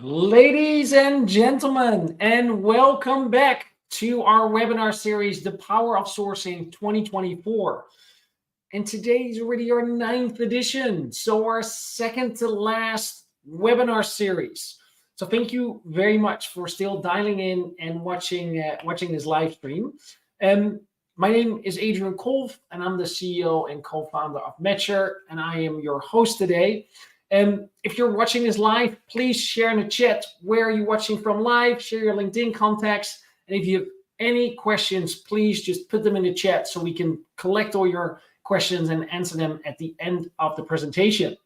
Ladies and gentlemen, and welcome back to our webinar series, The Power of Sourcing 2024. And today is already our 9th edition, so our second to last webinar series. So thank you very much for still dialing in and watching this live stream. My name is Adrian Kolf, and I'm the CEO and co-founder of Matcher, and I am your host today. If you're watching this live, please share in the chat where you're watching from live, share your LinkedIn contacts. And if you have any questions, please just put them in the chat so we can collect all your questions and answer them at the end of the presentation.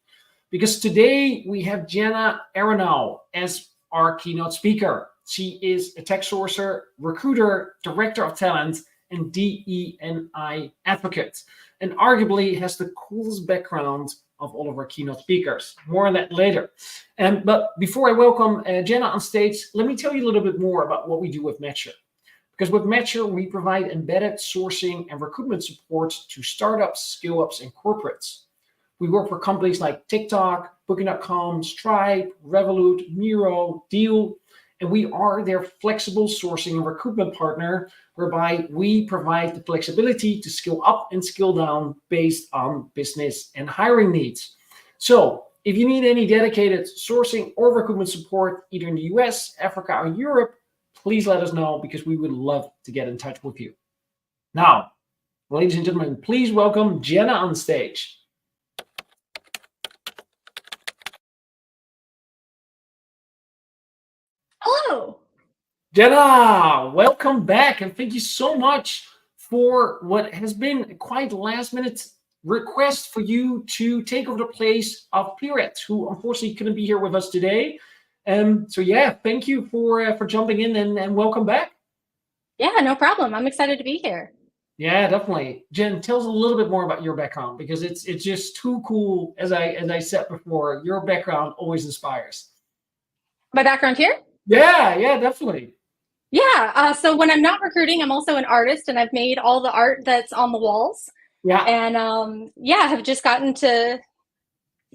Because today we have Jenna Aronow as our keynote speaker. She is a tech sourcer, recruiter, director of talent, and DE&I advocate, and arguably has the coolest background of all of our keynote speakers. More on that later. But before I welcome Jenna on stage, let me tell you a little bit more about what we do with Matcher. Because with Matcher, we provide embedded sourcing and recruitment support to startups, scale-ups, and corporates. We work for companies like TikTok, Booking.com, Stripe, Revolut, Miro, Deal, and we are their flexible sourcing and recruitment partner, whereby we provide the flexibility to scale up and scale down based on business and hiring needs. So if you need any dedicated sourcing or recruitment support, either in the US, Africa, or Europe, please let us know, because we would love to get in touch with you. Now, ladies and gentlemen, please welcome Jenna on stage. Hello. Jenna, welcome back, and thank you so much for what has been quite last-minute request for you to take over the place of Piret, who unfortunately couldn't be here with us today. So yeah, thank you for jumping in and welcome back. Yeah, no problem. I'm excited to be here. Yeah, definitely. Jen, tell us a little bit more about your background, because it's just too cool. As I said before, your background always inspires. My background here? Yeah, definitely. Yeah, so when I'm not recruiting, I'm also an artist, and I've made all the art that's on the walls. Yeah. And yeah, have just gotten to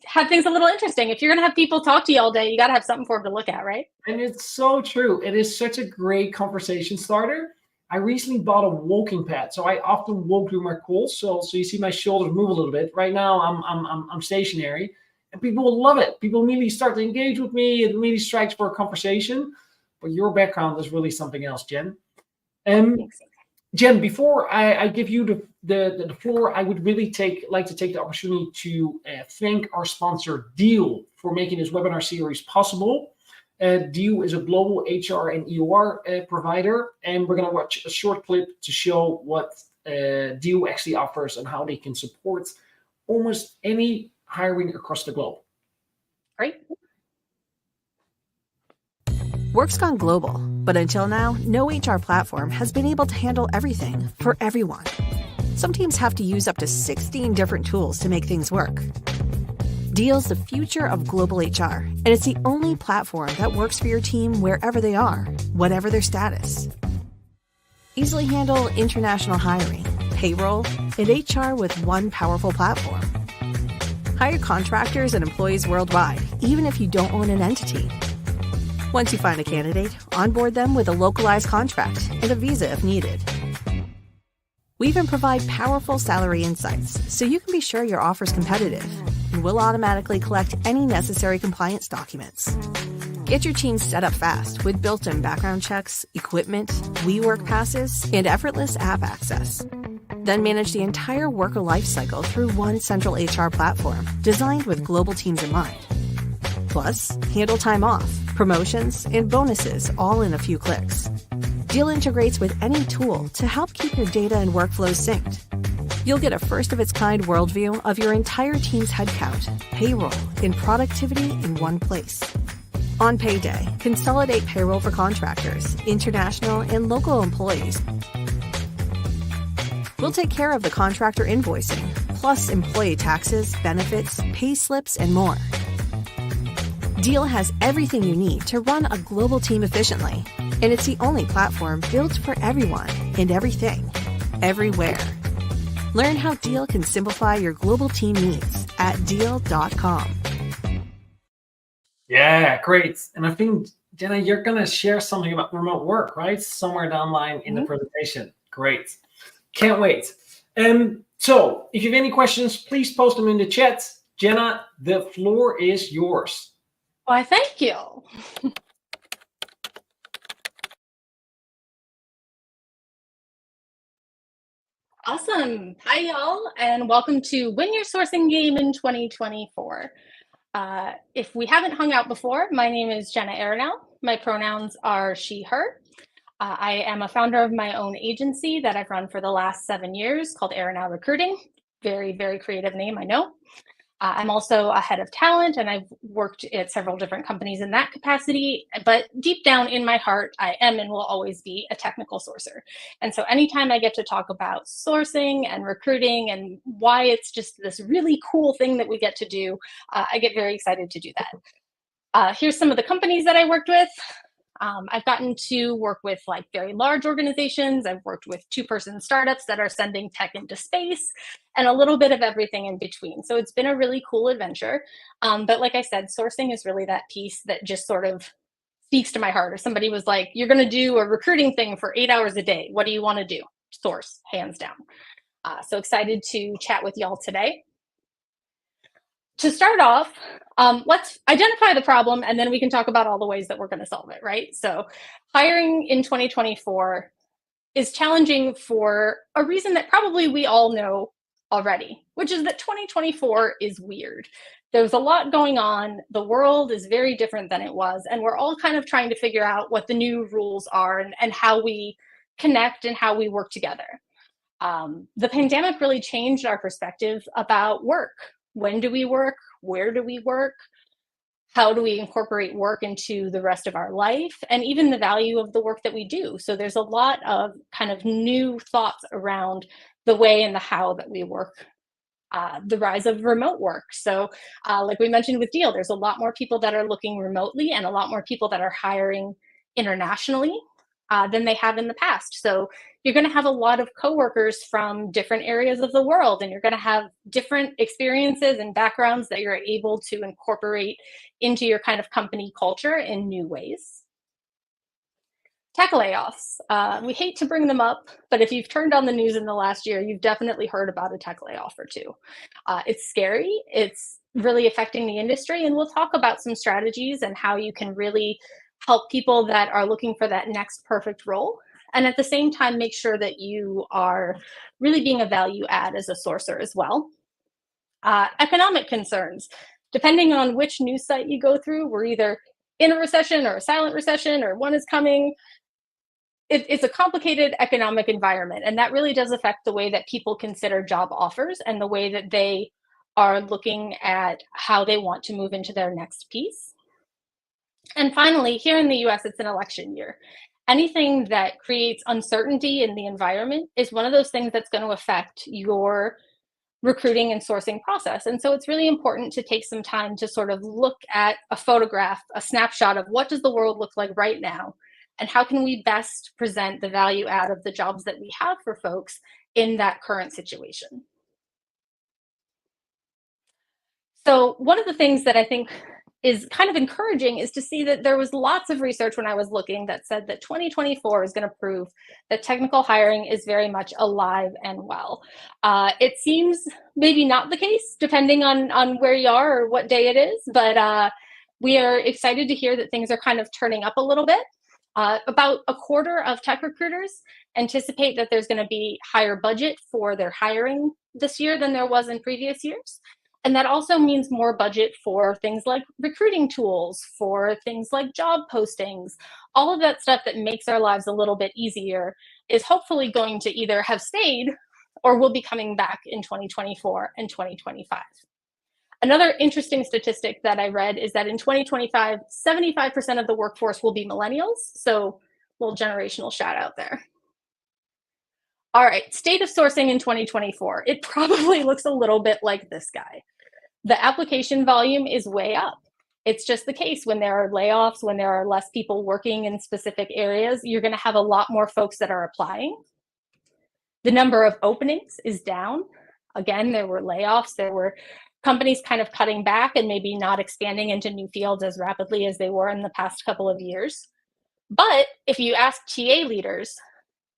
have things a little interesting. If you're going to have people talk to you all day, you got to have something for them to look at, right? And it's so true. It is such a great conversation starter. I recently bought a walking pad, so I often walk through my calls. So you see my shoulders move a little bit. Right now, I'm stationary, and people will love it. People immediately start to engage with me. It immediately strikes for a conversation. But your background is really something else, Jen. Jen, before I give you the floor, I would really like to take the opportunity to thank our sponsor, Deal, for making this webinar series possible. Deal is a global HR and EOR provider, and we're going to watch a short clip to show what Deal actually offers and how they can support almost any hiring across the globe. Great. Work's gone global, but until now, no HR platform has been able to handle everything for everyone. Some teams have to use up to 16 different tools to make things work. Deal's the future of global HR, and it's the only platform that works for your team wherever they are, whatever their status. Easily handle international hiring, payroll, and HR with one powerful platform. Hire contractors and employees worldwide, even if you don't own an entity. Once you find a candidate, onboard them with a localized contract and a visa if needed. We even provide powerful salary insights so you can be sure your offer's competitive, and we'll automatically collect any necessary compliance documents. Get your team set up fast with built-in background checks, equipment, WeWork passes, and effortless app access. Then manage the entire worker lifecycle through one central HR platform designed with global teams in mind. Plus, handle time off, promotions, and bonuses all in a few clicks. Deal integrates with any tool to help keep your data and workflows synced. You'll get a first-of-its-kind worldview of your entire team's headcount, payroll, and productivity in one place. On payday, consolidate payroll for contractors, international, and local employees. We'll take care of the contractor invoicing, plus employee taxes, benefits, pay slips, and more. Deal has everything you need to run a global team efficiently, and it's the only platform built for everyone and everything, everywhere. Learn how Deal can simplify your global team needs at Deal.com. Yeah, great. And I think, Jenna, you're going to share something about remote work, right? Somewhere down the line in the presentation. Great. Can't wait. So if you have any questions, please post them in the chat. Jenna, the floor is yours. Why, thank you. Awesome. Hi, y'all, and welcome to Win Your Sourcing Game in 2024. If we haven't hung out before, my name is Jenna Aronow. My pronouns are she, her. I am a founder of my own agency that I've run for the last 7 years called Aronow Recruiting. Very, very creative name, I know. I'm also a head of talent, and I've worked at several different companies in that capacity. But deep down in my heart, I am and will always be a technical sourcer. And so anytime I get to talk about sourcing and recruiting and why it's just this really cool thing that we get to do, I get very excited to do that. Here's some of the companies that I worked with. I've gotten to work with like very large organizations. I've worked with two-person startups that are sending tech into space and a little bit of everything in between. So it's been a really cool adventure. But like I said, sourcing is really that piece that just sort of speaks to my heart. If somebody was like, you're going to do a recruiting thing for 8 hours a day, what do you want to do? Source, hands down. So excited to chat with y'all today. To start off, let's identify the problem, and then we can talk about all the ways that we're going to solve it, right? So hiring in 2024 is challenging for a reason that probably we all know already, which is that 2024 is weird. There's a lot going on. The world is very different than it was, and we're all kind of trying to figure out what the new rules are and how we connect and how we work together. The pandemic really changed our perspective about work. When do we work? Where do we work? How do we incorporate work into the rest of our life? And even the value of the work that we do. So there's a lot of kind of new thoughts around the way and the how that we work. The rise of remote work. So like we mentioned with Deal, there's a lot more people that are looking remotely and a lot more people that are hiring internationally than they have in the past. So you're going to have a lot of coworkers from different areas of the world, and you're going to have different experiences and backgrounds that you're able to incorporate into your kind of company culture in new ways. Tech layoffs. We hate to bring them up, but if you've turned on the news in the last year, you've definitely heard about a tech layoff or two. It's scary. It's really affecting the industry, and we'll talk about some strategies and how you can really help people that are looking for that next perfect role. And at the same time, make sure that you are really being a value add as a sourcer as well. Economic concerns. Depending on which news site you go through, we're either in a recession or a silent recession or one is coming. It's a complicated economic environment, and that really does affect the way that people consider job offers and the way that they are looking at how they want to move into their next piece. And finally, here in the US, it's an election year. Anything that creates uncertainty in the environment is one of those things that's going to affect your recruiting and sourcing process. And so it's really important to take some time to sort of look at a photograph, a snapshot of what does the world look like right now, and how can we best present the value add of the jobs that we have for folks in that current situation. So one of the things that I think is kind of encouraging is to see that there was lots of research when I was looking that said that 2024 is going to prove that technical hiring is very much alive and well. It seems maybe not the case, depending on where you are or what day it is, but we are excited to hear that things are kind of turning up a little bit. About a quarter of tech recruiters anticipate that there's going to be higher budget for their hiring this year than there was in previous years. And that also means more budget for things like recruiting tools, for things like job postings. All of that stuff that makes our lives a little bit easier is hopefully going to either have stayed or will be coming back in 2024 and 2025. Another interesting statistic that I read is that in 2025, 75% of the workforce will be millennials. So a little generational shout out there. All right, state of sourcing in 2024. It probably looks a little bit like this guy. The application volume is way up. It's just the case when there are layoffs, when there are less people working in specific areas, you're going to have a lot more folks that are applying. The number of openings is down. Again, there were layoffs, there were companies kind of cutting back and maybe not expanding into new fields as rapidly as they were in the past couple of years. But if you ask TA leaders,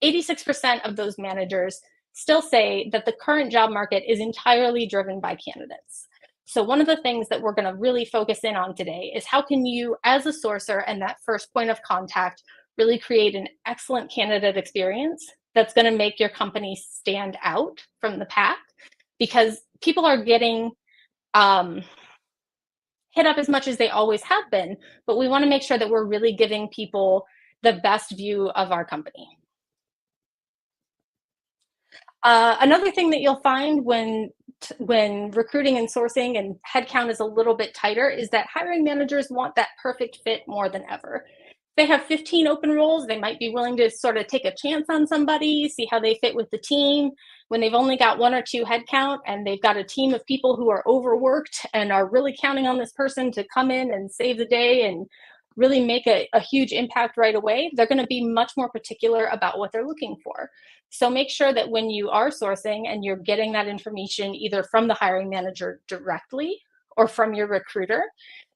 86% of those managers still say that the current job market is entirely driven by candidates. So one of the things that we're going to really focus in on today is how can you, as a sourcer and that first point of contact, really create an excellent candidate experience that's going to make your company stand out from the pack, because people are getting hit up as much as they always have been, but we want to make sure that we're really giving people the best view of our company. Another thing that you'll find when recruiting and sourcing and headcount is a little bit tighter is that hiring managers want that perfect fit more than ever. If they have 15 open roles, they might be willing to sort of take a chance on somebody, see how they fit with the team. When they've only got 1 or 2 headcount and they've got a team of people who are overworked and are really counting on this person to come in and save the day and really make a huge impact right away, they're going to be much more particular about what they're looking for. So make sure that when you are sourcing and you're getting that information either from the hiring manager directly or from your recruiter,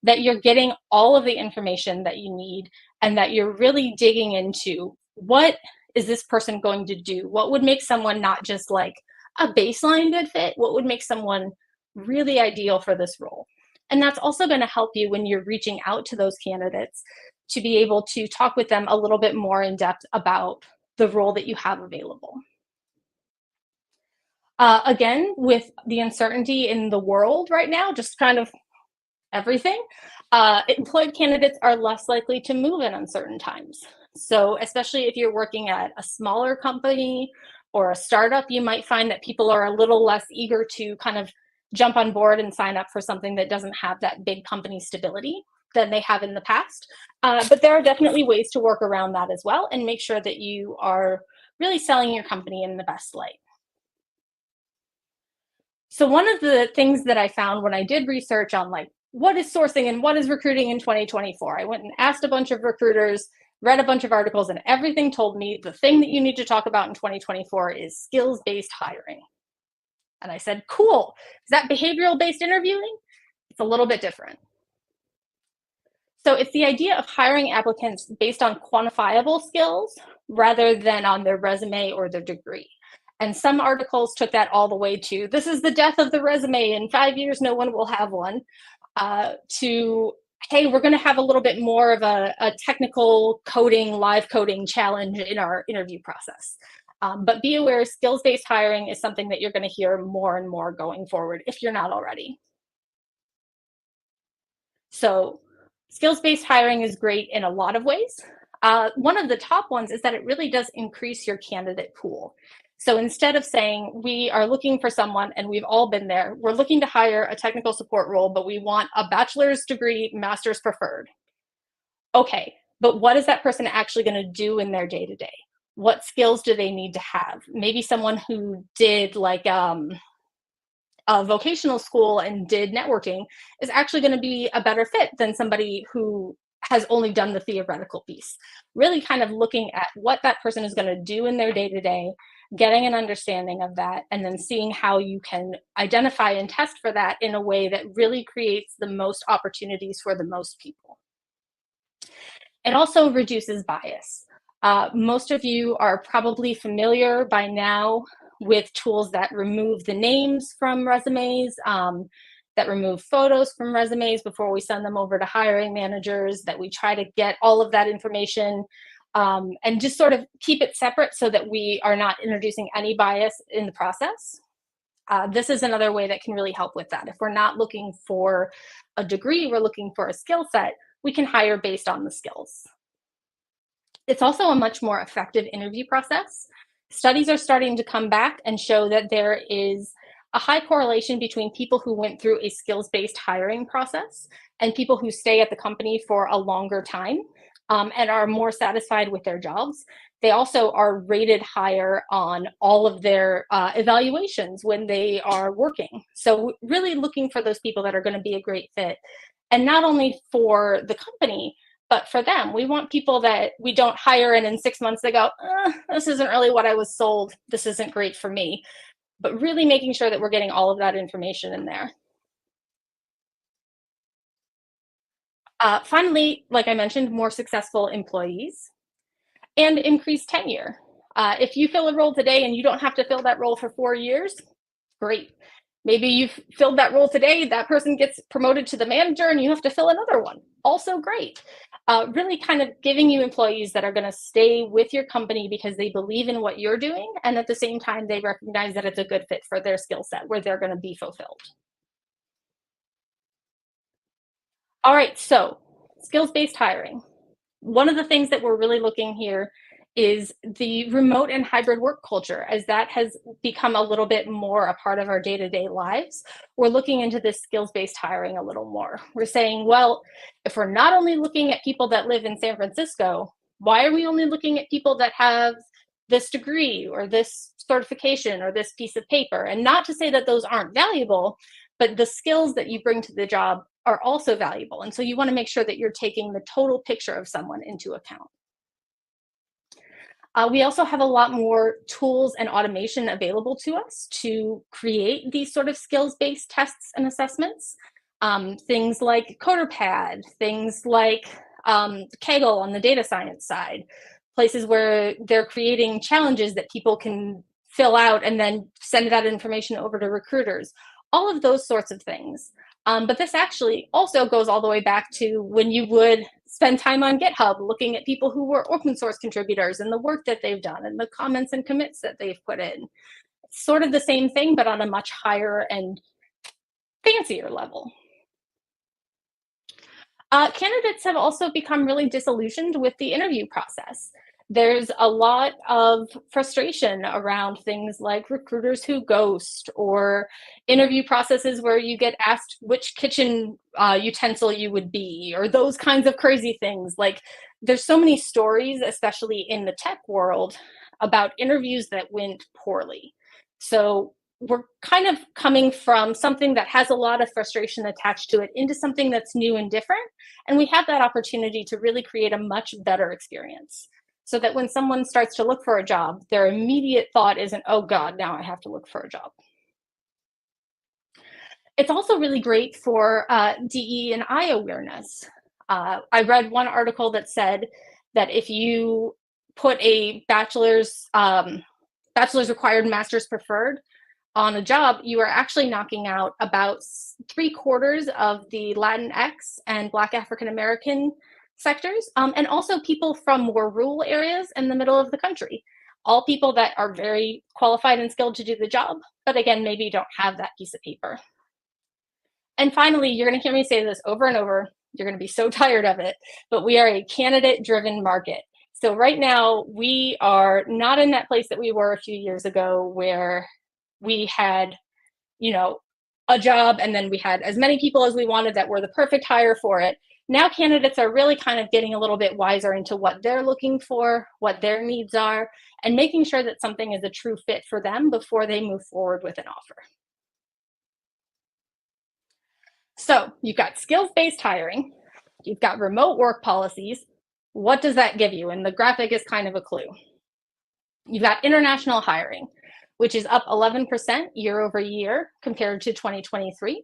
that you're getting all of the information that you need and that you're really digging into what is this person going to do? What would make someone not just like a baseline good fit? What would make someone really ideal for this role? And that's also going to help you when you're reaching out to those candidates to be able to talk with them a little bit more in depth about the role that you have available. Again, with the uncertainty in the world right now, just kind of everything, employed candidates are less likely to move in uncertain times. So especially if you're working at a smaller company or a startup, you might find that people are a little less eager to kind of jump on board and sign up for something that doesn't have that big company stability than they have in the past. But there are definitely ways to work around that as well and make sure that you are really selling your company in the best light. So one of the things that I found when I did research on like what is sourcing and what is recruiting in 2024, I went and asked a bunch of recruiters, read a bunch of articles, and everything told me the thing that you need to talk about in 2024 is skills-based hiring. And I said, cool. Is that behavioral-based interviewing? It's a little bit different. So it's the idea of hiring applicants based on quantifiable skills rather than on their resume or their degree. And some articles took that all the way to, this is the death of the resume. In 5 years, no one will have one, to, hey, we're going to have a little bit more of a technical coding, live coding challenge in our interview process. But be aware, skills-based hiring is something that you're going to hear more and more going forward if you're not already. So skills-based hiring is great in a lot of ways. One of the top ones is that it really does increase your candidate pool. So instead of saying, we are looking for someone, and we've all been there, we're looking to hire a technical support role, but we want a bachelor's degree, master's preferred. Okay, but what is that person actually going to do in their day-to-day? What skills do they need to have? Maybe someone who did like a vocational school and did networking is actually going to be a better fit than somebody who has only done the theoretical piece. Really kind of looking at what that person is going to do in their day-to-day, getting an understanding of that, and then seeing how you can identify and test for that in a way that really creates the most opportunities for the most people. It also reduces bias. Most of you are probably familiar by now with tools that remove the names from resumes, that remove photos from resumes before we send them over to hiring managers, that we try to get all of that information and just sort of keep it separate so that we are not introducing any bias in the process. This is another way that can really help with that. If we're not looking for a degree, we're looking for a skill set, we can hire based on the skills. It's also a much more effective interview process. Studies are starting to come back and show that there is a high correlation between people who went through a skills-based hiring process and people who stay at the company for a longer time and are more satisfied with their jobs. They also are rated higher on all of their evaluations when they are working. So really looking for those people that are going to be a great fit. And not only for the company, but for them. We want people that we don't hire and in 6 months they go, this isn't really what I was sold. This isn't great for me. But really making sure that we're getting all of that information in there. Finally, like I mentioned, more successful employees and increased tenure. If you fill a role today and you don't have to fill that role for 4 years, great. Maybe you've filled that role today, that person gets promoted to the manager and you have to fill another one. Also great. Really kind of giving you employees that are going to stay with your company because they believe in what you're doing, and at the same time, they recognize that it's a good fit for their skill set where they're going to be fulfilled. All right, so skills-based hiring. One of the things that we're really looking here is the remote and hybrid work culture, as that has become a little bit more a part of our day-to-day lives. We're looking into this skills-based hiring a little more. We're saying, well, if we're not only looking at people that live in San Francisco, why are we only looking at people that have this degree or this certification or this piece of paper? And not to say that those aren't valuable, but the skills that you bring to the job are also valuable. And so you want to make sure that you're taking the total picture of someone into account. We also have a lot more tools and automation available to us to create these sort of skills-based tests and assessments. Things like CoderPad, things like Kaggle on the data science side, places where they're creating challenges that people can fill out and then send that information over to recruiters. All of those sorts of things. But this actually also goes all the way back to when you would spend time on GitHub looking at people who were open source contributors and the work that they've done and the comments and commits that they've put in. It's sort of the same thing, but on a much higher and fancier level. Candidates have also become really disillusioned with the interview process. There's a lot of frustration around things like recruiters who ghost, or interview processes where you get asked which kitchen utensil you would be, or those kinds of crazy things. Like, there's so many stories, especially in the tech world, about interviews that went poorly. So we're kind of coming from something that has a lot of frustration attached to it into something that's new and different. And we have that opportunity to really create a much better experience, so that when someone starts to look for a job, their immediate thought isn't, oh God, now I have to look for a job. It's also really great for DE and I awareness. I read one article that said that if you put a bachelor's required, master's preferred on a job, you are actually knocking out about 3/4 of the Latinx and Black African American sectors, and also people from more rural areas in the middle of the country. All people that are very qualified and skilled to do the job, but again, maybe don't have that piece of paper. And finally, you're going to hear me say this over and over. You're going to be so tired of it, but we are a candidate-driven market. So right now, we are not in that place that we were a few years ago, where we had, a job and then we had as many people as we wanted that were the perfect hire for it. Now candidates are really kind of getting a little bit wiser into what they're looking for, what their needs are, and making sure that something is a true fit for them before they move forward with an offer. So you've got skills-based hiring, you've got remote work policies. What does that give you? And the graphic is kind of a clue. You've got international hiring, which is up 11% year over year compared to 2023.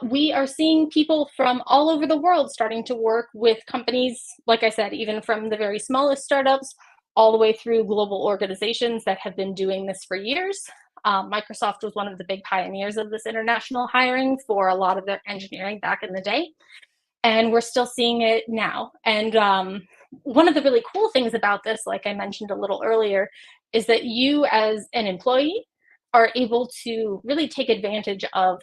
We are seeing people from all over the world starting to work with companies, like I said, even from the very smallest startups all the way through global organizations that have been doing this for years. Microsoft was one of the big pioneers of this international hiring for a lot of their engineering back in the day. And we're still seeing it now. And one of the really cool things about this, like I mentioned a little earlier, is that you as an employee are able to really take advantage of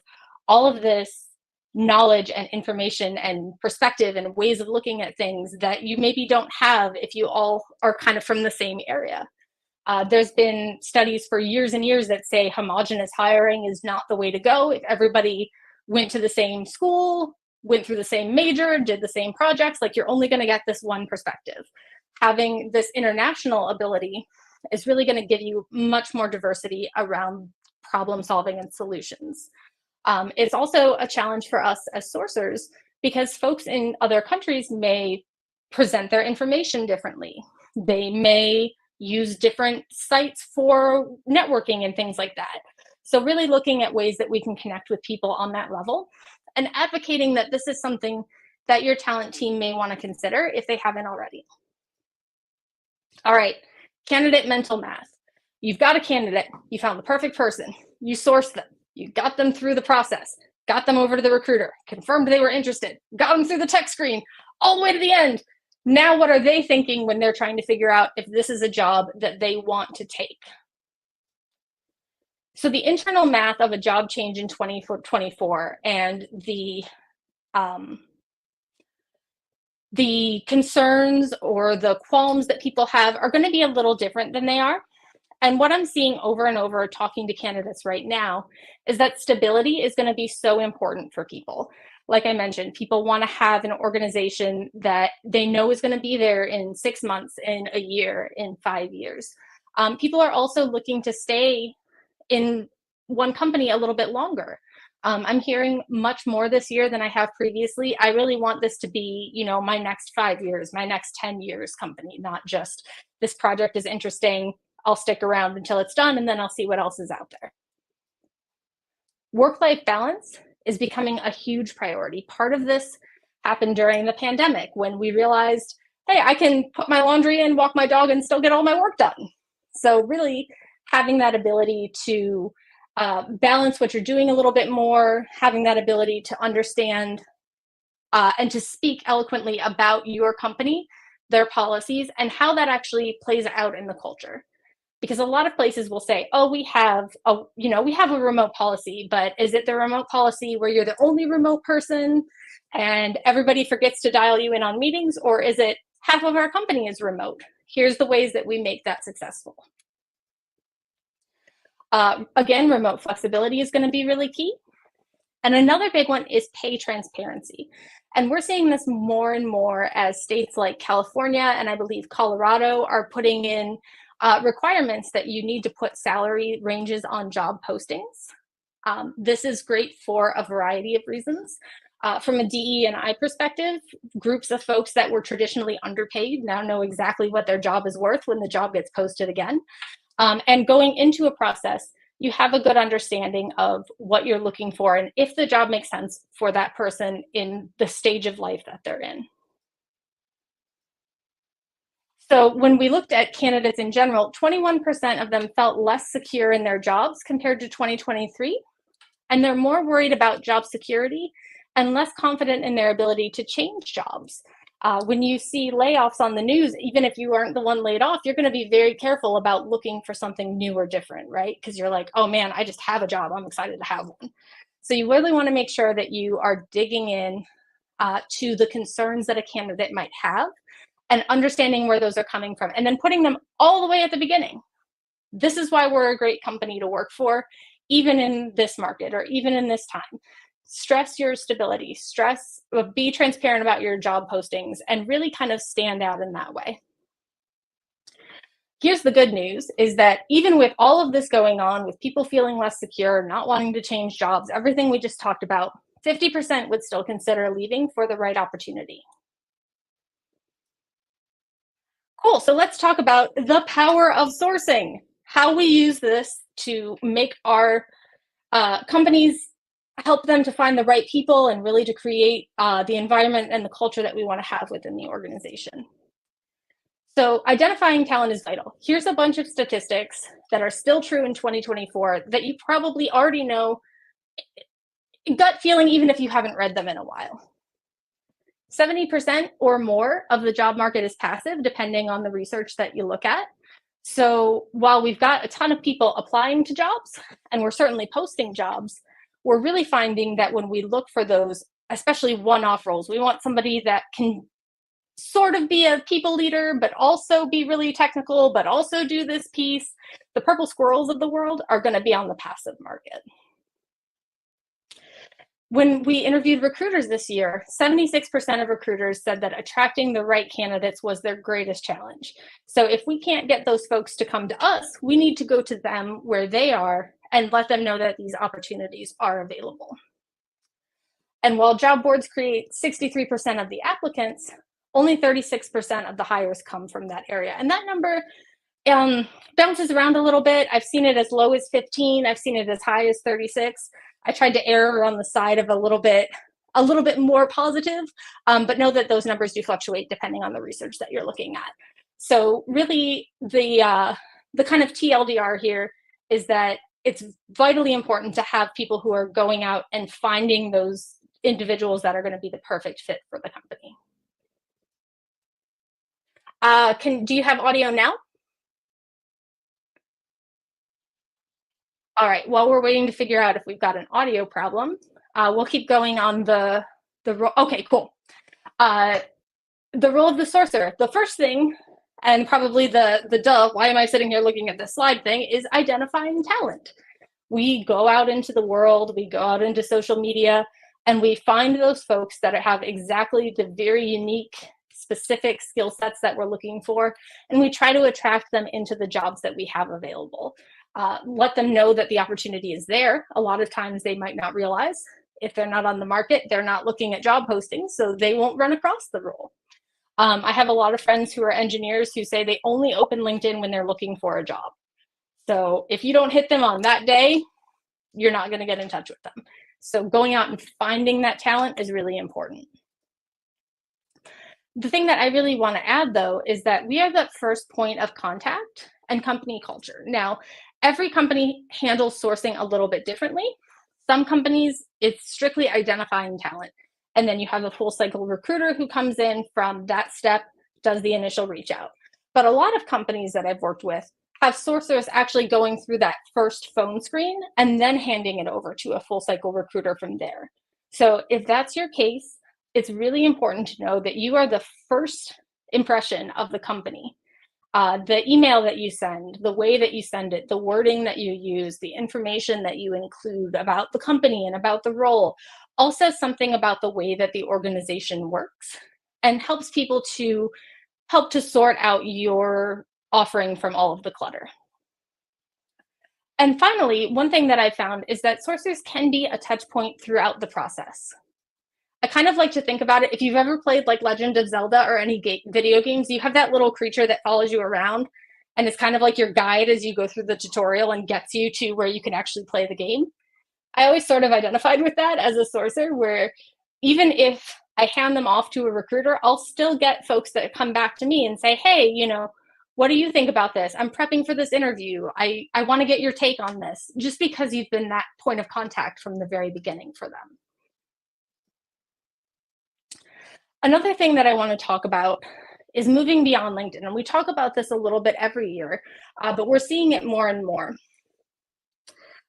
all of this knowledge and information and perspective and ways of looking at things that you maybe don't have if you all are kind of from the same area. There's been studies for years and years that say homogenous hiring is not the way to go. If everybody went to the same school, went through the same major, did the same projects, like, you're only going to get this one perspective. Having this international ability is really going to give you much more diversity around problem solving and solutions. It's also a challenge for us as sourcers, because folks in other countries may present their information differently. They may use different sites for networking and things like that. So really looking at ways that we can connect with people on that level and advocating that this is something that your talent team may want to consider if they haven't already. All right, candidate mental math. You've got a candidate, you found the perfect person, you sourced them, you got them through the process, got them over to the recruiter, confirmed they were interested, got them through the tech screen, all the way to the end. Now, what are they thinking when they're trying to figure out if this is a job that they want to take? So the internal math of a job change in 2024 and the concerns or the qualms that people have are going to be a little different than they are. And what I'm seeing over and over talking to candidates right now is that stability is going to be so important for people. Like I mentioned, people want to have an organization that they know is going to be there in 6 months, in a year, in 5 years. People are also looking to stay in one company a little bit longer. I'm hearing much more this year than I have previously. I really want this to be, my next 5 years, my next 10 years company, not just this project is interesting, I'll stick around until it's done and then I'll see what else is out there. Work-life balance is becoming a huge priority. Part of this happened during the pandemic when we realized, hey, I can put my laundry in, walk my dog, and still get all my work done. So really having that ability to balance what you're doing a little bit more, having that ability to understand and to speak eloquently about your company, their policies, and how that actually plays out in the culture. Because a lot of places will say, oh, we have a remote policy, but is it the remote policy where you're the only remote person and everybody forgets to dial you in on meetings? Or is it half of our company is remote? Here's the ways that we make that successful. Again, remote flexibility is going to be really key. And another big one is pay transparency. And we're seeing this more and more as states like California and I believe Colorado are putting in requirements that you need to put salary ranges on job postings. This is great for a variety of reasons. From a DE&I perspective, groups of folks that were traditionally underpaid now know exactly what their job is worth when the job gets posted again. And going into a process, you have a good understanding of what you're looking for and if the job makes sense for that person in the stage of life that they're in. So when we looked at candidates in general, 21% of them felt less secure in their jobs compared to 2023, and they're more worried about job security and less confident in their ability to change jobs. When you see layoffs on the news, even if you aren't the one laid off, you're going to be very careful about looking for something new or different, right? Because you're like, oh man, I just have a job. I'm excited to have one. So you really want to make sure that you are digging in to the concerns that a candidate might have and understanding where those are coming from, and then putting them all the way at the beginning. This is why we're a great company to work for, even in this market or even in this time. Stress your stability, be transparent about your job postings, and really kind of stand out in that way. Here's the good news, is that even with all of this going on, with people feeling less secure, not wanting to change jobs, everything we just talked about, 50% would still consider leaving for the right opportunity. Cool, so let's talk about the power of sourcing, how we use this to make our companies, help them to find the right people and really to create the environment and the culture that we want to have within the organization. So identifying talent is vital. Here's a bunch of statistics that are still true in 2024 that you probably already know, gut feeling, even if you haven't read them in a while. 70% or more of the job market is passive, depending on the research that you look at. So while we've got a ton of people applying to jobs, and we're certainly posting jobs, we're really finding that when we look for those, especially one-off roles, we want somebody that can sort of be a people leader, but also be really technical, but also do this piece. The purple squirrels of the world are going to be on the passive market. When we interviewed recruiters this year, 76% of recruiters said that attracting the right candidates was their greatest challenge. So if we can't get those folks to come to us, we need to go to them where they are and let them know that these opportunities are available. And while job boards create 63% of the applicants, only 36% of the hires come from that area. And that number bounces around a little bit. I've seen it as low as 15. I've seen it as high as 36. I tried to err on the side of a little bit a little bit more positive, but know that those numbers do fluctuate depending on the research that you're looking at. So really the kind of TLDR here is that it's vitally important to have people who are going out and finding those individuals that are going to be the perfect fit for the company. Do you have audio now? All right, while we're waiting to figure out if we've got an audio problem, we'll keep going on the role. Okay, cool. The role of the sourcer. The first thing, and probably the duh, why am I sitting here looking at this slide thing, is identifying talent. We go out into the world, we go out into social media, and we find those folks that have exactly the very unique, specific skill sets that we're looking for, and we try to attract them into the jobs that we have available. Let them know that the opportunity is there. A lot of times they might not realize if they're not on the market, they're not looking at job postings, so they won't run across the role. I have a lot of friends who are engineers who say they only open LinkedIn when they're looking for a job. So if you don't hit them on that day, you're not going to get in touch with them. So going out and finding that talent is really important. The thing that I really want to add, though, is that we are the first point of contact and company culture. Now, every company handles sourcing a little bit differently. Some companies, it's strictly identifying talent. And then you have a full cycle recruiter who comes in from that step, does the initial reach out. But a lot of companies that I've worked with have sourcers actually going through that first phone screen and then handing it over to a full cycle recruiter from there. So if that's your case, it's really important to know that you are the first impression of the company. The email that you send, the way that you send it, the wording that you use, the information that you include about the company and about the role, all says something about the way that the organization works and helps people to help to sort out your offering from all of the clutter. And finally, one thing that I found is that sourcers can be a touch point throughout the process. I kind of like to think about it, if you've ever played like Legend of Zelda or any video games, you have that little creature that follows you around and it's kind of like your guide as you go through the tutorial and gets you to where you can actually play the game. I always sort of identified with that as a sourcer, where even if I hand them off to a recruiter, I'll still get folks that come back to me and say, hey, you know, what do you think about this? I'm prepping for this interview. I want to get your take on this, just because you've been that point of contact from the very beginning for them. Another thing that I want to talk about is moving beyond LinkedIn. And we talk about this a little bit every year, but we're seeing it more and more.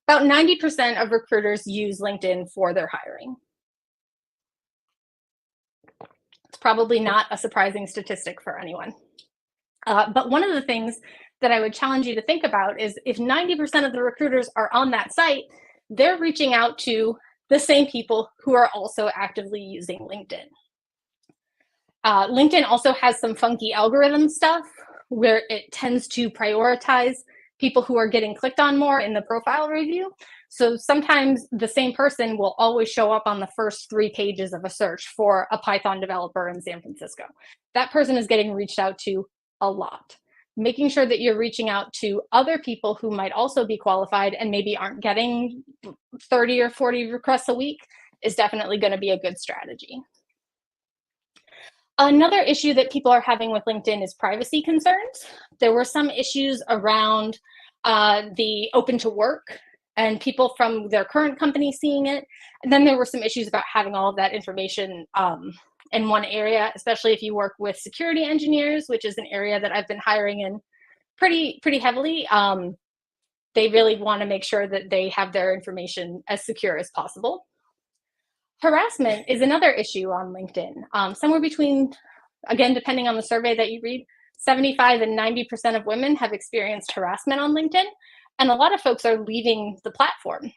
About 90% of recruiters use LinkedIn for their hiring. It's probably not a surprising statistic for anyone. But one of the things that I would challenge you to think about is if 90% of the recruiters are on that site, they're reaching out to the same people who are also actively using LinkedIn. LinkedIn also has some funky algorithm stuff where it tends to prioritize people who are getting clicked on more in the profile review. So sometimes the same person will always show up on the first 3 pages of a search for a Python developer in San Francisco. That person is getting reached out to a lot. Making sure that you're reaching out to other people who might also be qualified and maybe aren't getting 30 or 40 requests a week is definitely going to be a good strategy. Another issue that people are having with LinkedIn is privacy concerns. There were some issues around the open to work and people from their current company seeing it. And then there were some issues about having all of that information in one area, especially if you work with security engineers, which is an area that I've been hiring in pretty heavily. They really want to make sure that they have their information as secure as possible. Harassment is another issue on LinkedIn. Somewhere between, again, depending on the survey that you read, 75 and 90% of women have experienced harassment on LinkedIn, and a lot of folks are leaving the platform.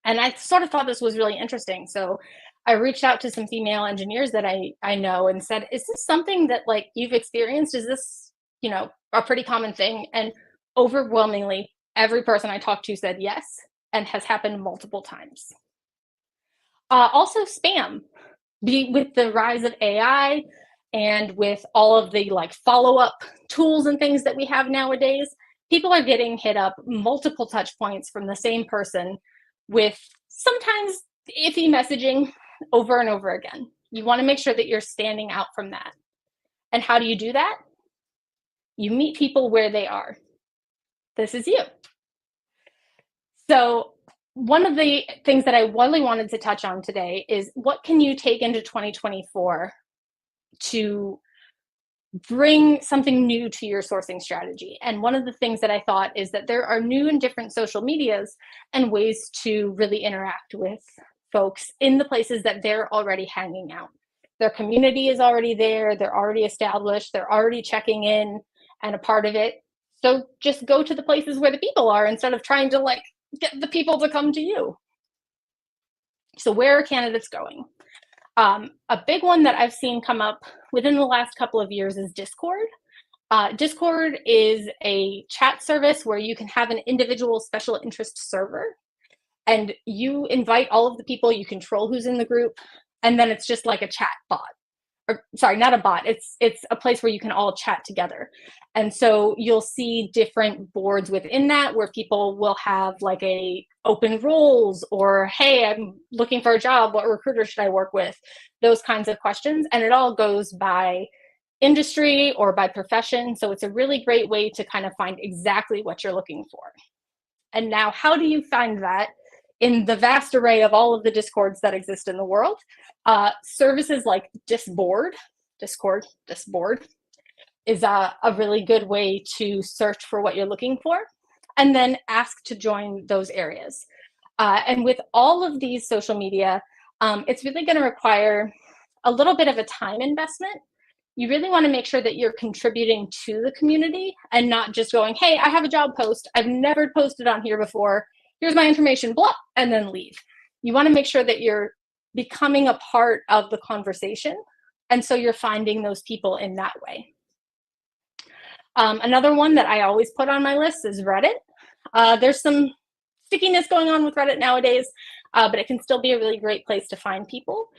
And I sort of thought this was really interesting. So I reached out to some female engineers that I know and said, is this something that like you've experienced? Is this, you know, a pretty common thing? And overwhelmingly, every person I talked to said yes, and has happened multiple times. Also spam. With the rise of AI and with all of the like follow-up tools and things that we have nowadays, people are getting hit up multiple touch points from the same person with sometimes iffy messaging, over and over again. You want to make sure that you're standing out from that. And how do you do that? You meet people where they are. This is you. So one of the things that I really wanted to touch on today is what can you take into 2024 to bring something new to your sourcing strategy? And one of the things that I thought is that there are new and different social medias and ways to really interact with folks in the places that they're already hanging out. Their community is already there, they're already established, they're already checking in and a part of it. So just go to the places where the people are instead of trying to like get the people to come to you. So where are candidates going? A big one that I've seen come up within the last couple of years is Discord. Discord is a chat service where you can have an individual special interest server, and you invite all of the people, you control who's in the group, and then it's just like a chat bot. Or sorry, not a bot, it's a place where you can all chat together. And so you'll see different boards within that where people will have like a open roles, or hey, I'm looking for a job, what recruiter should I work with? Those kinds of questions. And it all goes by industry or by profession. So it's a really great way to kind of find exactly what you're looking for. And now, how do you find that in the vast array of all of the Discords that exist in the world? Services like Discord is a really good way to search for what you're looking for and then ask to join those areas. And with all of these social media, it's really going to require a little bit of a time investment. You really want to make sure that you're contributing to the community and not just going, hey, I have a job post, I've never posted on here before, here's my information, blah, and then leave. You want to make sure that you're becoming a part of the conversation. And so you're finding those people in that way. Another one that I always put on my list is Reddit. There's some stickiness going on with Reddit nowadays, but it can still be a really great place to find people.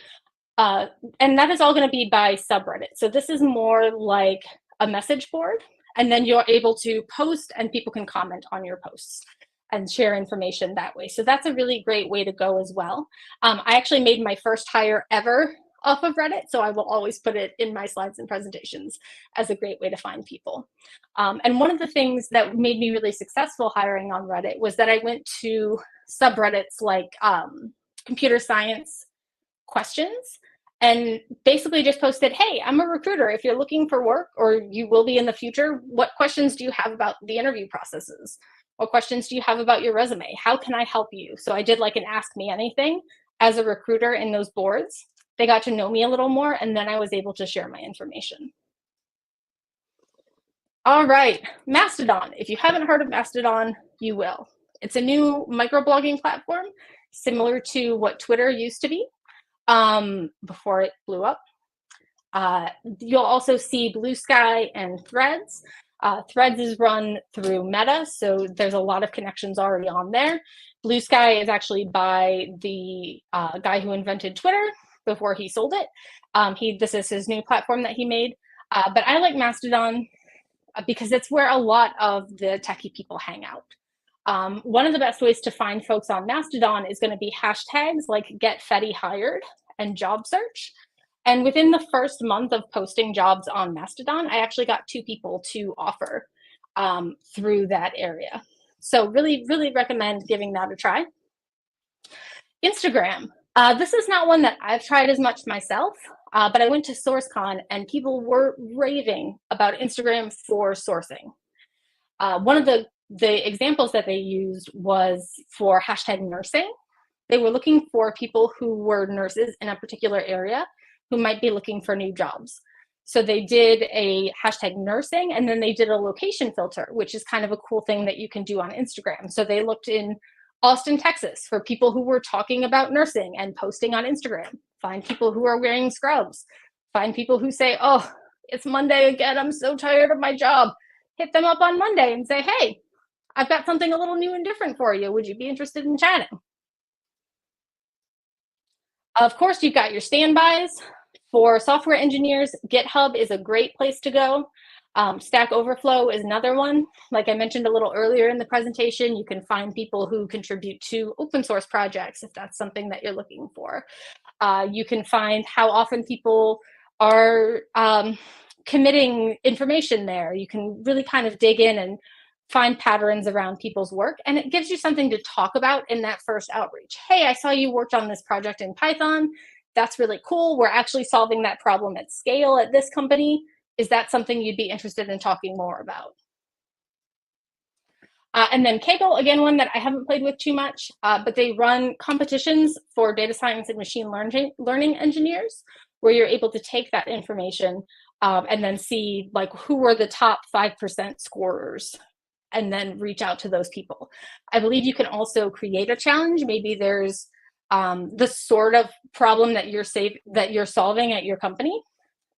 And that is all going to be by subreddit. So this is more like a message board, and then you're able to post and people can comment on your posts and share information that way. So that's a really great way to go as well. I actually made my first hire ever off of Reddit, so I will always put it in my slides and presentations as a great way to find people. And one of the things that made me really successful hiring on Reddit was that I went to subreddits like computer science questions and basically just posted, hey, I'm a recruiter. If you're looking for work, or you will be in the future, what questions do you have about the interview processes? What questions do you have about your resume? How can I help you? So I did like an Ask Me Anything as a recruiter in those boards. They got to know me a little more, and then I was able to share my information. All right, Mastodon. If you haven't heard of Mastodon, you will. It's a new microblogging platform, similar to what Twitter used to be before it blew up. You'll also see Blue Sky and Threads. Threads is run through Meta, so there's a lot of connections already on there. Blue Sky is actually by the guy who invented Twitter before he sold it. This is his new platform that he made. But I like Mastodon because it's where a lot of the techie people hang out. One of the best ways to find folks on Mastodon is going to be hashtags like #GetFettyHired and job search. And within the first month of posting jobs on Mastodon, I actually got 2 people to offer through that area. So really, really recommend giving that a try. Instagram. This is not one that I've tried as much myself, but I went to SourceCon and people were raving about Instagram for sourcing. One of the examples that they used was for #nursing. They were looking for people who were nurses in a particular area who might be looking for new jobs. So they did a #nursing, and then they did a location filter, which is kind of a cool thing that you can do on Instagram. So they looked in Austin, Texas for people who were talking about nursing and posting on Instagram. Find people who are wearing scrubs. Find people who say, oh, it's Monday again, I'm so tired of my job. Hit them up on Monday and say, hey, I've got something a little new and different for you. Would you be interested in chatting? Of course, you've got your standbys. For software engineers, GitHub is a great place to go. Stack Overflow is another one. Like I mentioned a little earlier in the presentation, you can find people who contribute to open source projects if that's something that you're looking for. You can find how often people are committing information there. You can really kind of dig in and find patterns around people's work, and it gives you something to talk about in that first outreach. Hey, I saw you worked on this project in Python. That's really cool. We're actually solving that problem at scale at this company. Is that something you'd be interested in talking more about? And then Kaggle, again, one that I haven't played with too much, but they run competitions for data science and machine learning engineers, where you're able to take that information and then see like who were the top 5% scorers, and then reach out to those people. I believe you can also create a challenge. Maybe there's the sort of problem that you're solving at your company,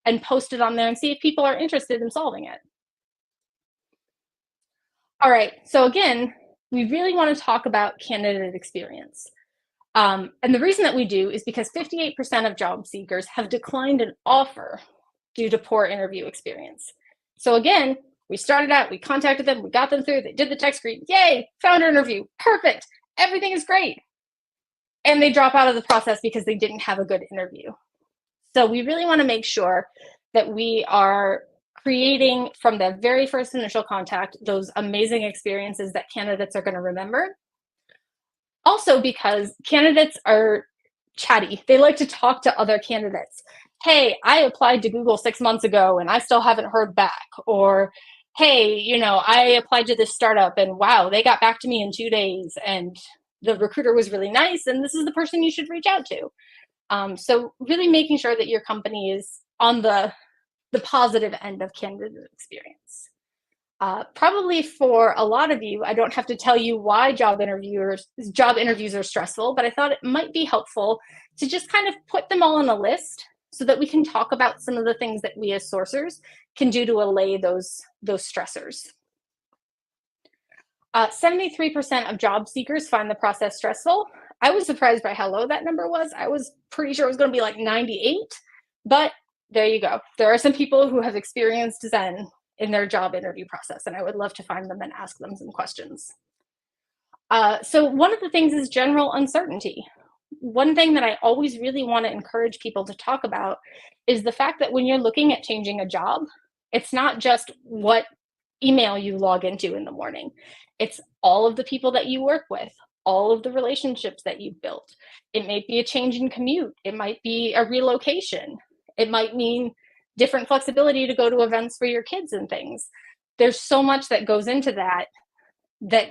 and post it on there and see if people are interested in solving it. All right, so again, we really want to talk about candidate experience. And the reason that we do is because 58% of job seekers have declined an offer due to poor interview experience. So again, we started out, we contacted them, we got them through, they did the tech screen, yay, founder interview, perfect, everything is great. And they drop out of the process because they didn't have a good interview. So we really want to make sure that we are creating from the very first initial contact those amazing experiences that candidates are going to remember. Also because candidates are chatty. They like to talk to other candidates. Hey, I applied to Google 6 months ago and I still haven't heard back. Or, hey, you know, I applied to this startup and wow, they got back to me in 2 days and the recruiter was really nice and this is the person you should reach out to. So really making sure that your company is on the positive end of candidate experience. Probably for a lot of you, I don't have to tell you why job interviews are stressful, but I thought it might be helpful to just kind of put them all on a list so that we can talk about some of the things that we as sourcers can do to allay those stressors. 73% of job seekers find the process stressful. I was surprised by how low that number was. I was pretty sure it was going to be like 98, but there you go. There are some people who have experienced Zen in their job interview process, and I would love to find them and ask them some questions. So one of the things is general uncertainty. One thing that I always really want to encourage people to talk about is the fact that when you're looking at changing a job, it's not just what email you log into in the morning. It's all of the people that you work with, all of the relationships that you've built. It may be a change in commute. It might be a relocation. It might mean different flexibility to go to events for your kids and things. There's so much that goes into that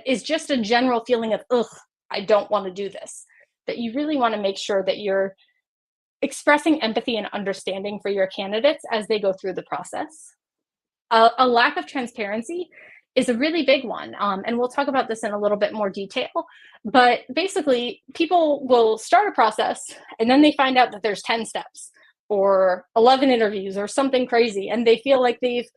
is just a general feeling of, ugh, I don't want to do this, that you really want to make sure that you're expressing empathy and understanding for your candidates as they go through the process. A lack of transparency is a really big one. And we'll talk about this in a little bit more detail. But basically, people will start a process and then they find out that there's 10 steps or 11 interviews or something crazy. And they feel like they've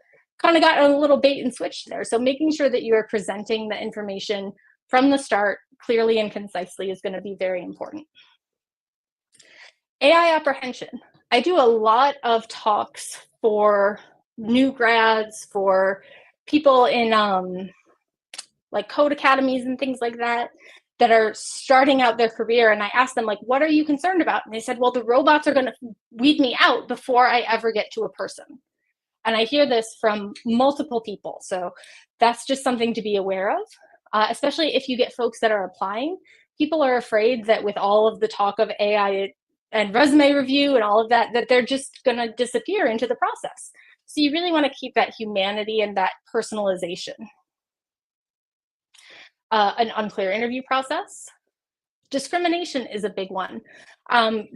kind of gotten a little bait and switch there. So making sure that you are presenting the information from the start clearly and concisely is going to be very important. AI apprehension. I do a lot of talks for new grads, for people in like code academies and things like that are starting out their career. And I asked them, like, what are you concerned about? And they said, well, the robots are going to weed me out before I ever get to a person. And I hear this from multiple people. So that's just something to be aware of, especially if you get folks that are applying. People are afraid that with all of the talk of AI and resume review and all of that, that they're just going to disappear into the process. So you really want to keep that humanity and that personalization. An unclear interview process. Discrimination is a big one.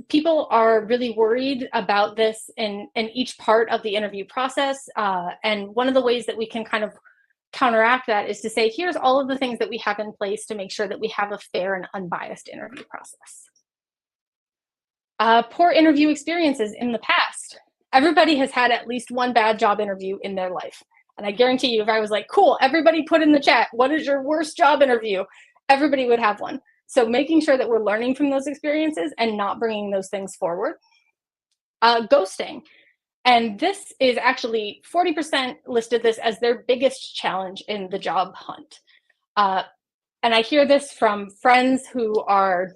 People are really worried about this in each part of the interview process. And one of the ways that we can kind of counteract that is to say, here's all of the things that we have in place to make sure that we have a fair and unbiased interview process. Poor interview experiences in the past. Everybody has had at least one bad job interview in their life. And I guarantee you, if I was like, cool, everybody put in the chat, what is your worst job interview? Everybody would have one. So making sure that we're learning from those experiences and not bringing those things forward. Ghosting. And this is actually 40% listed this as their biggest challenge in the job hunt. And I hear this from friends who are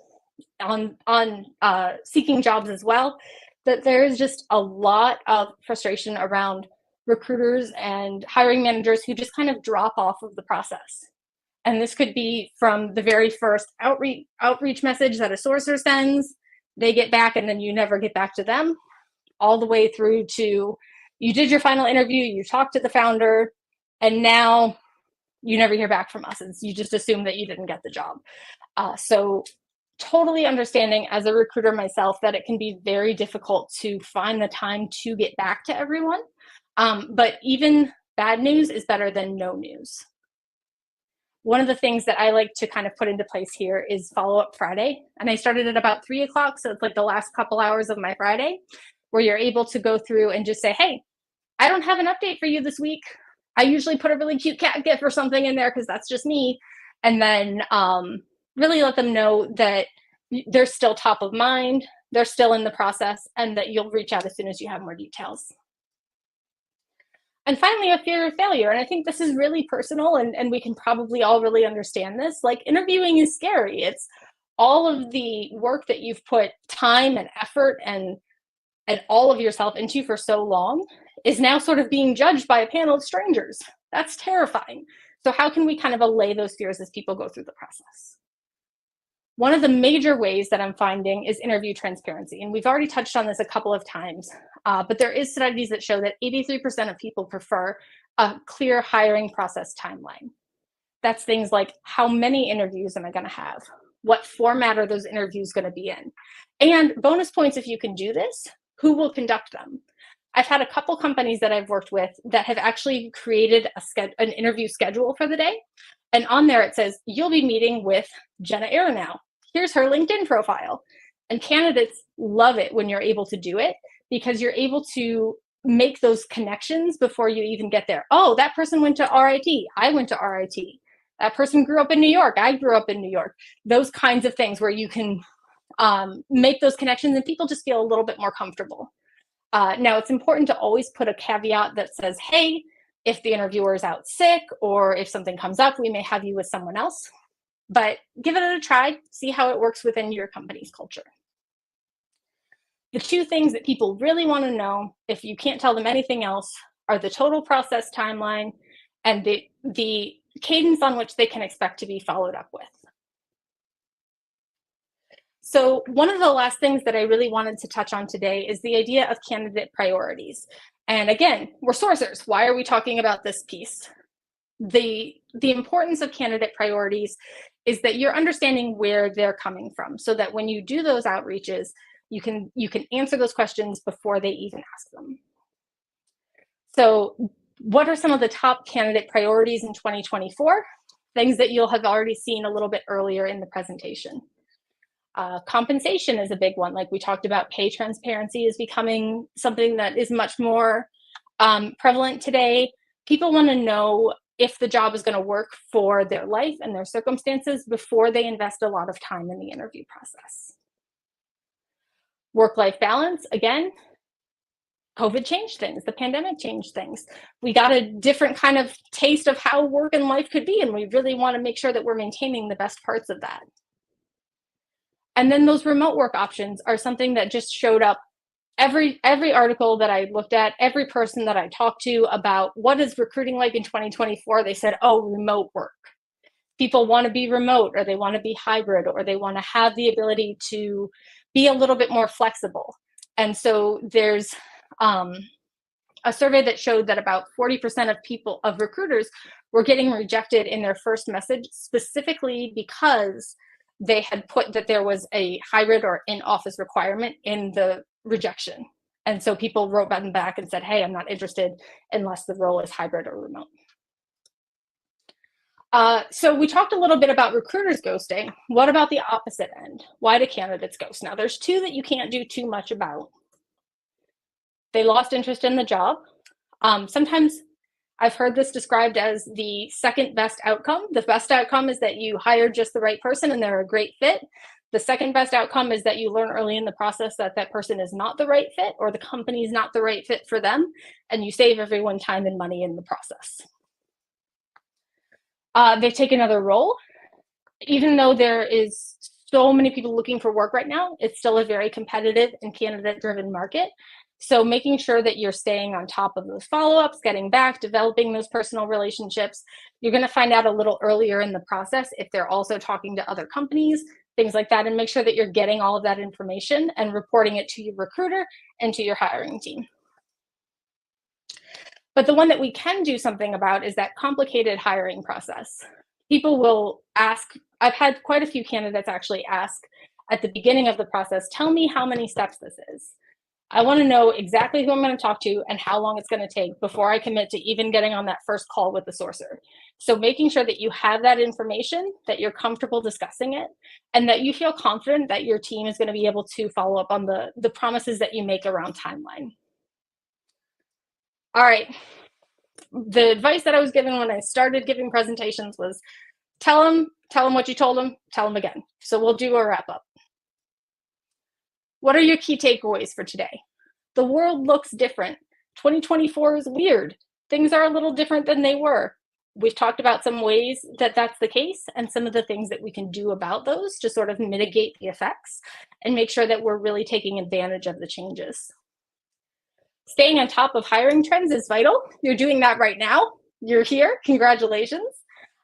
seeking jobs as well, that there is just a lot of frustration around recruiters and hiring managers who just kind of drop off of the process. And this could be from the very first outreach message that a sourcer sends, they get back and then you never get back to them, all the way through to you did your final interview, you talked to the founder, and now you never hear back from us. You just assume that you didn't get the job. So totally understanding as a recruiter myself that it can be very difficult to find the time to get back to everyone. But even bad news is better than no news. One of the things that I like to kind of put into place here is follow-up Friday. And I started at about 3 o'clock. So it's like the last couple hours of my Friday where you're able to go through and just say, hey, I don't have an update for you this week. I usually put a really cute cat gif or something in there because that's just me. And then really let them know that they're still top of mind, they're still in the process, and that you'll reach out as soon as you have more details. And finally, a fear of failure. And I think this is really personal, and we can probably all really understand this. Like, interviewing is scary. It's all of the work that you've put time and effort and all of yourself into for so long is now sort of being judged by a panel of strangers. That's terrifying. So how can we kind of allay those fears as people go through the process? One of the major ways that I'm finding is interview transparency. And we've already touched on this a couple of times, but there is studies that show that 83% of people prefer a clear hiring process timeline. That's things like, how many interviews am I going to have? What format are those interviews going to be in? And bonus points if you can do this, who will conduct them? I've had a couple companies that I've worked with that have actually created an interview schedule for the day. And on there it says, you'll be meeting with Jenna Aronow. Here's her LinkedIn profile. And candidates love it when you're able to do it because you're able to make those connections before you even get there. Oh, that person went to RIT. I went to RIT. That person grew up in New York. I grew up in New York. Those kinds of things where you can make those connections and people just feel a little bit more comfortable. Now, it's important to always put a caveat that says, hey, if the interviewer is out sick or if something comes up, we may have you with someone else. But give it a try, see how it works within your company's culture. The two things that people really want to know, if you can't tell them anything else, are the total process timeline and the cadence on which they can expect to be followed up with. So one of the last things that I really wanted to touch on today is the idea of candidate priorities. And again, we're sourcers. Why are we talking about this piece? The importance of candidate priorities is that you're understanding where they're coming from so that when you do those outreaches, you can answer those questions before they even ask them. So what are some of the top candidate priorities in 2024? Things that you'll have already seen a little bit earlier in the presentation. Compensation is a big one. Like we talked about, pay transparency is becoming something that is much more prevalent today. People want to know if the job is going to work for their life and their circumstances before they invest a lot of time in the interview process. Work-life balance, again, COVID changed things. The pandemic changed things. We got a different kind of taste of how work and life could be, and we really want to make sure that we're maintaining the best parts of that. And then those remote work options are something that just showed up every article that I looked at, every person that I talked to about what is recruiting like in 2024, they said, oh, remote work. People want to be remote, or they want to be hybrid, or they want to have the ability to be a little bit more flexible. And so there's a survey that showed that about 40% of recruiters were getting rejected in their first message, specifically because they had put that there was a hybrid or in-office requirement in the rejection. And so people wrote back and said, hey, I'm not interested unless the role is hybrid or remote. So we talked a little bit about recruiters ghosting. What about the opposite end? Why do candidates ghost? Now, there's two that you can't do too much about. They lost interest in the job. Sometimes I've heard this described as the second best outcome. The best outcome is that you hire just the right person and they're a great fit. The second best outcome is that you learn early in the process that that person is not the right fit or the company is not the right fit for them, and you save everyone time and money in the process. They take another role. Even though there is so many people looking for work right now. It's still a very competitive and candidate-driven market. So making sure that you're staying on top of those follow-ups, getting back, developing those personal relationships. You're going to find out a little earlier in the process if they're also talking to other companies, things like that, and make sure that you're getting all of that information and reporting it to your recruiter and to your hiring team. But the one that we can do something about is that complicated hiring process. People will ask, I've had quite a few candidates actually ask at the beginning of the process, tell me how many steps this is. I want to know exactly who I'm going to talk to and how long it's going to take before I commit to even getting on that first call with the sourcer. So making sure that you have that information, that you're comfortable discussing it, and that you feel confident that your team is going to be able to follow up on the promises that you make around timeline. All right. The advice that I was given when I started giving presentations was tell them what you told them, tell them again. So we'll do a wrap up. What are your key takeaways for today? The world looks different. 2024 is weird. Things are a little different than they were. We've talked about some ways that that's the case and some of the things that we can do about those to sort of mitigate the effects and make sure that we're really taking advantage of the changes. Staying on top of hiring trends is vital. You're doing that right now. You're here. Congratulations.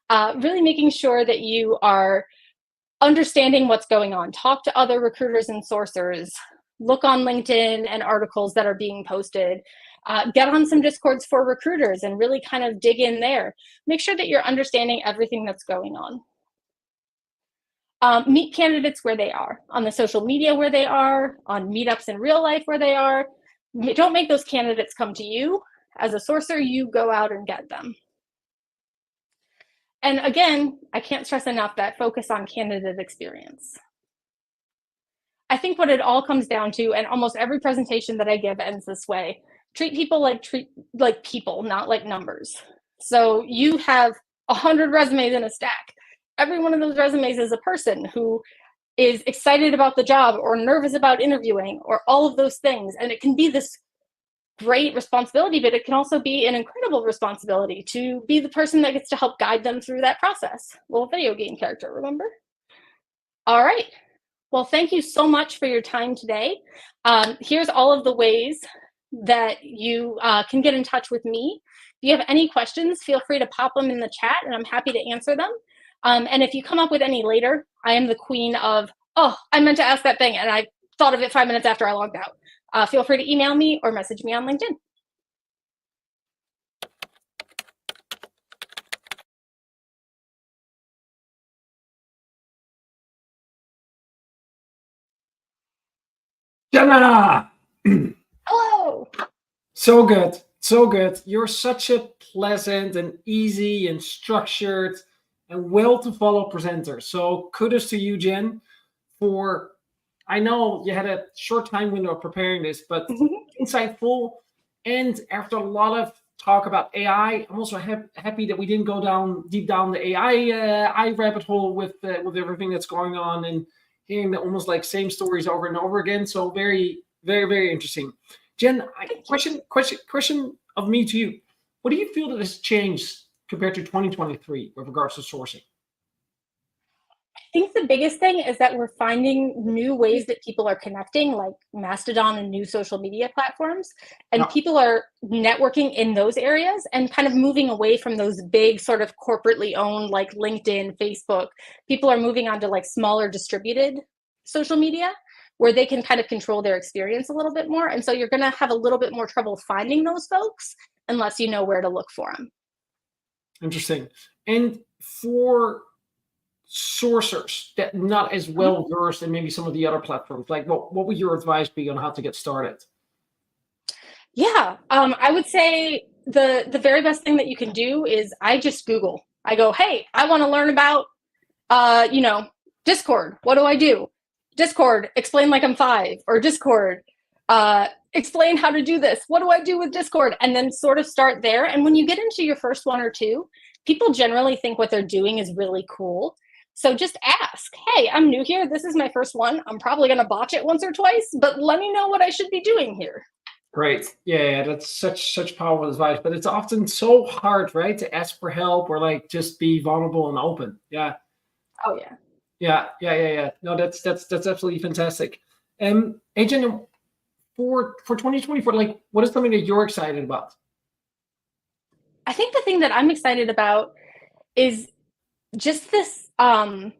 Really making sure that you are understanding what's going on. Talk to other recruiters and sourcers. Look on LinkedIn and articles that are being posted. Get on some Discords for recruiters and really kind of dig in there. Make sure that you're understanding everything that's going on. Meet candidates where they are, on the social media where they are, on meetups in real life where they are. Don't make those candidates come to you. As a sourcer, you go out and get them. And again, I can't stress enough that focus on candidate experience. I think what it all comes down to, and almost every presentation that I give ends this way, treat people like people, not like numbers. So you have 100 resumes in a stack. Every one of those resumes is a person who is excited about the job or nervous about interviewing or all of those things. And it can be this great responsibility, but it can also be an incredible responsibility to be the person that gets to help guide them through that process. Little video game character, remember? All right. Well, thank you so much for your time today. Here's all of the ways that you can get in touch with me. If you have any questions, feel free to pop them in the chat and I'm happy to answer them. And if you come up with any later, I am the queen of, oh, I meant to ask that thing and I thought of it 5 minutes after I logged out. Feel free to email me or message me on LinkedIn. Jenna! Hello! So good. So good. You're such a pleasant and easy and structured and well-to-follow presenter. So kudos to you, Jen, for, I know you had a short time window of preparing this, but insightful. And after a lot of talk about AI, I'm also happy that we didn't go deep down the AI rabbit hole with everything that's going on and hearing the almost like same stories over and over again. So very, very, very interesting. Jen, question of me to you. What do you feel that has changed compared to 2023 with regards to sourcing? I think the biggest thing is that we're finding new ways that people are connecting, like Mastodon and new social media platforms, and people are networking in those areas and kind of moving away from those big sort of corporately owned like LinkedIn, Facebook. People are moving on to like smaller distributed social media where they can kind of control their experience a little bit more. And so you're going to have a little bit more trouble finding those folks unless you know where to look for them. Interesting. And for sourcers that not as well versed in maybe some of the other platforms, like what would your advice be on how to get started? Yeah, I would say the very best thing that you can do is I just Google. I go, hey, I want to learn about, Discord. What do I do? Discord, explain like I'm 5, or Discord, explain how to do this. What do I do with Discord? And then sort of start there. And when you get into your first 1 or 2, people generally think what they're doing is really cool. So just ask, hey, I'm new here. This is my first one. I'm probably going to botch it once or twice, but let me know what I should be doing here. Great. Yeah, that's such powerful advice. But it's often so hard, right, to ask for help or like just be vulnerable and open. Yeah. Oh, yeah. Yeah. No, that's absolutely fantastic. Hey, Jen, for 2024, like, what is something that you're excited about? I think the thing that I'm excited about is just this time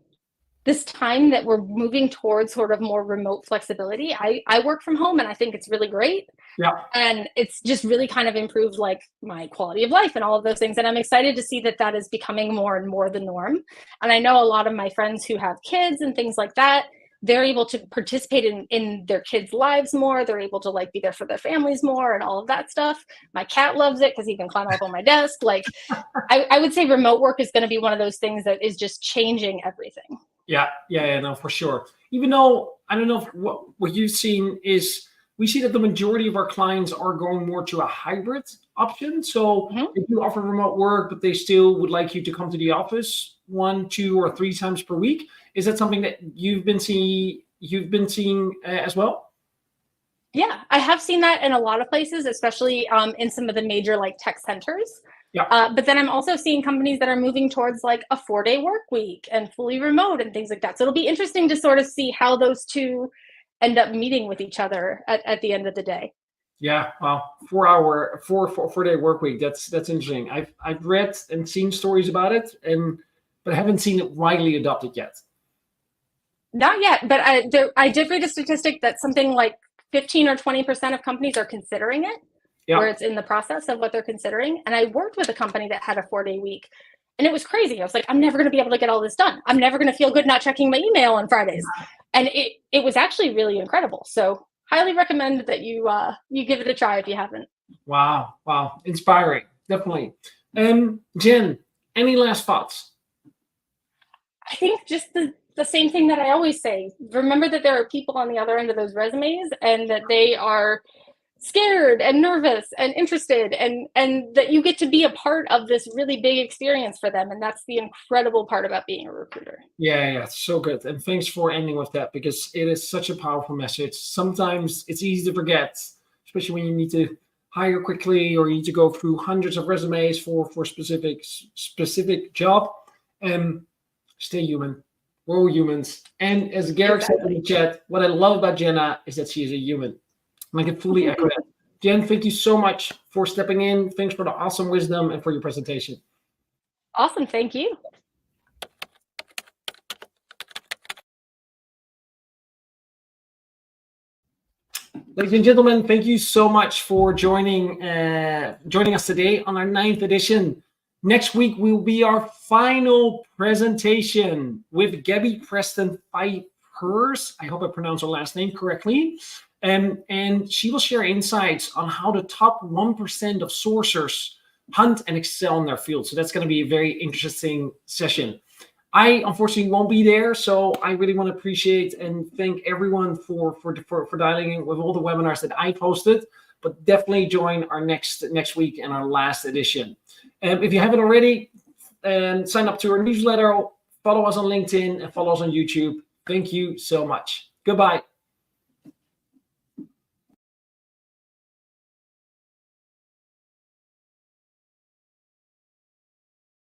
that we're moving towards sort of more remote flexibility. I work from home and I think it's really great. Yeah. And it's just really kind of improved like my quality of life and all of those things. And I'm excited to see that that is becoming more and more the norm. And I know a lot of my friends who have kids and things like that, they're able to participate in their kids' lives more. They're able to like be there for their families more and all of that stuff. My cat loves it because he can climb up on my desk. Like I would say remote work is going to be one of those things that is just changing everything. Yeah, no, for sure. Even though I don't know if what you've seen is we see that the majority of our clients are going more to a hybrid option. So they do offer remote work, but they still would like you to come to the office 1, 2, or 3 times per week. Is that something that you've been seeing as well? Yeah, I have seen that in a lot of places, especially in some of the major like tech centers. Yeah. But then I'm also seeing companies that are moving towards like a 4-day work week and fully remote and things like that. So it'll be interesting to sort of see how those two end up meeting with each other at the end of the day. Yeah, well, 4-day work week. That's interesting. I've read and seen stories about it, but I haven't seen it widely adopted yet. Not yet, but I did read a statistic that something like 15 or 20% of companies are considering it. Yeah. Where it's in the process of what they're considering. And I worked with a company that had a 4-day week. And it was crazy. I was like, I'm never going to be able to get all this done. I'm never going to feel good not checking my email on Fridays. And it was actually really incredible. So highly recommend that you give it a try if you haven't. Wow. Inspiring. Definitely. Jen, any last thoughts? I think just the same thing that I always say. Remember that there are people on the other end of those resumes and that they are scared and nervous and interested and that you get to be a part of this really big experience for them. And that's the incredible part about being a recruiter. Yeah, so good. And thanks for ending with that because it is such a powerful message. Sometimes it's easy to forget, especially when you need to hire quickly or you need to go through hundreds of resumes for specific job. Stay human. We're all humans. And as Garrick said in the chat, what I love about Jenna is that she is a human. And I can fully echo that. Jen, thank you so much for stepping in. Thanks for the awesome wisdom and for your presentation. Awesome. Thank you. Ladies and gentlemen, thank you so much for joining us today on our 9th edition. Next week will be our final presentation with Gabby Preston Pipers. I hope I pronounced her last name correctly. And she will share insights on how the top 1% of sourcers hunt and excel in their field. So that's going to be a very interesting session. I unfortunately won't be there, so I really want to appreciate and thank everyone for dialing in with all the webinars that I've hosted. But definitely join our next week and our last edition. If you haven't already, sign up to our newsletter, follow us on LinkedIn, and follow us on YouTube. Thank you so much. Goodbye.